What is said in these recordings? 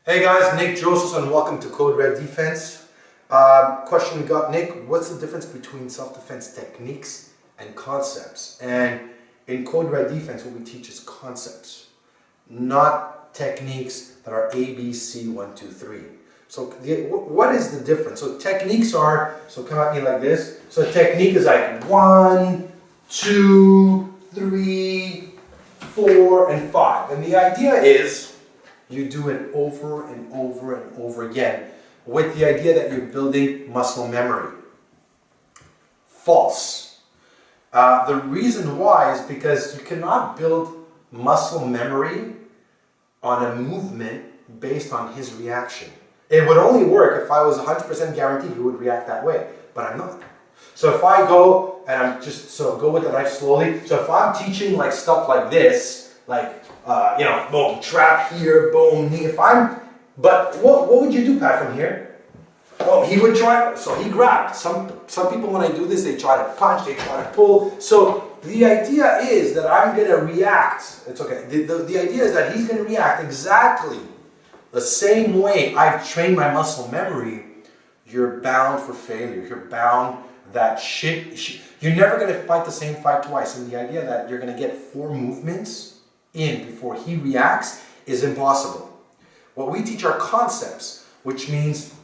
Hey guys, Nick Drossos and welcome to Code Red Defense. Question we got, Nick, what's the difference between self-defense techniques and concepts? And in Code Red Defense, what we teach is concepts, not techniques that are A, B, C, 1, 2, 3. So what is the difference? So techniques are, so come at me like this. So a technique is like 1, 2, 3, 4, and 5. And the idea is, you do it over and over and over again with the idea that you're building muscle memory. False. The reason why is because you cannot build muscle memory on a movement based on his reaction. It would only work if I was 100% guaranteed he would react that way, but I'm not. So if I go and go with the knife slowly. So if I'm teaching like stuff like this, like boom, trap here, boom, knee. But what would you do, Pat, from here? Oh, he would try, so he grabbed. Some people when I do this, they try to punch, they try to pull. So the idea is that I'm going to react. It's okay. The idea is that he's going to react exactly the same way I've trained my muscle memory. You're bound for failure. You're bound that shit. You're never going to fight the same fight twice. And the idea that you're going to get 4 movements in before he reacts is impossible. What we teach are concepts, which means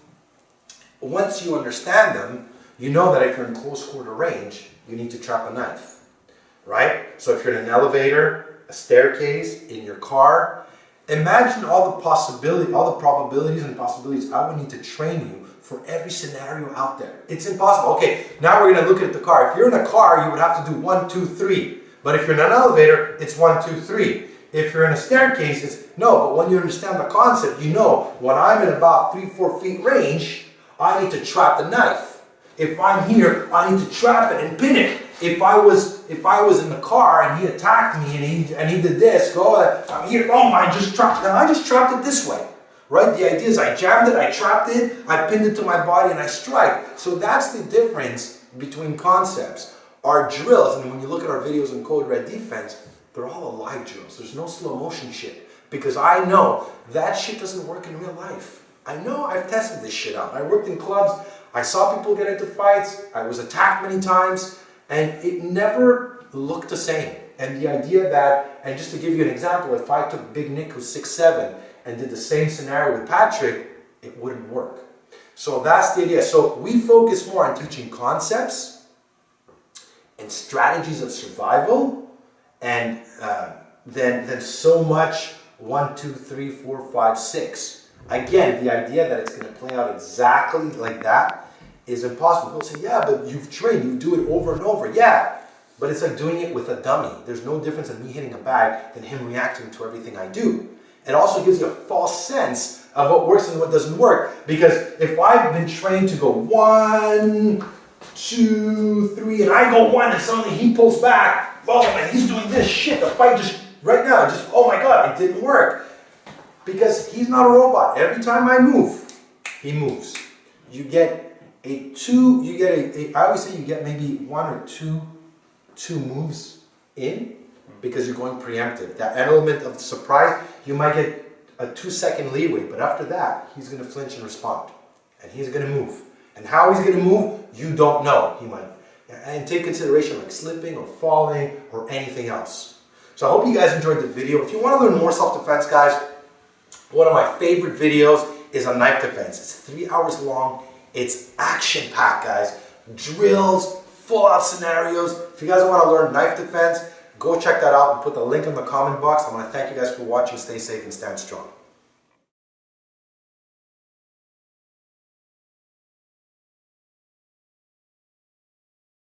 once you understand them, you know that if you're in close quarter range, you need to trap a knife, right? So if you're in an elevator, a staircase, in your car, imagine all the probabilities and possibilities I would need to train you for every scenario out there. It's impossible. Okay, now we're going to look at the car. If you're in a car, you would have to do 1, 2, 3. But if you're in an elevator, it's 1, 2, 3. If you're in a staircase, it's no. But when you understand the concept, you know when I'm in about 3, 4 feet range, I need to trap the knife. If I'm here, I need to trap it and pin it. If I was in the car and he attacked me and he did this, I'm here. Oh, I just trapped. Now I just trapped it this way, right? The idea is I jammed it, I trapped it, I pinned it to my body, and I strike. So that's the difference between concepts. Our drills, and when you look at our videos in Code Red Defense, they're all alive drills. There's no slow motion shit. Because I know that shit doesn't work in real life. I know I've tested this shit out. I worked in clubs. I saw people get into fights. I was attacked many times. And it never looked the same. And the idea that, and just to give you an example, if I took Big Nick, who's 6'7", and did the same scenario with Patrick, it wouldn't work. So that's the idea. So we focus more on teaching concepts and strategies of survival, and then so much 1, 2, 3, 4, 5, 6. Again, the idea that it's going to play out exactly like that is impossible. People say, yeah, but you've trained, you do it over and over. Yeah, but it's like doing it with a dummy. There's no difference in me hitting a bag than him reacting to everything I do. It also gives you a false sense of what works and what doesn't work. Because if I've been trained to go 1, 2, 3, and I go 1 and suddenly he pulls back, oh man, he's doing this shit, the fight right now, oh my God, it didn't work. Because he's not a robot. Every time I move, he moves. You get I always say you get maybe 1 or 2 moves in because you're going preemptive. That element of surprise, you might get a 2-second leeway, but after that, he's going to flinch and respond. And he's going to move. And how he's going to move, you don't know. He might. And take consideration like slipping or falling or anything else. So I hope you guys enjoyed the video. If you want to learn more self-defense, guys, one of my favorite videos is on knife defense. It's 3 hours long. It's action-packed, guys. Drills, full-out scenarios. If you guys want to learn knife defense, go check that out and put the link in the comment box. I want to thank you guys for watching. Stay safe and stand strong.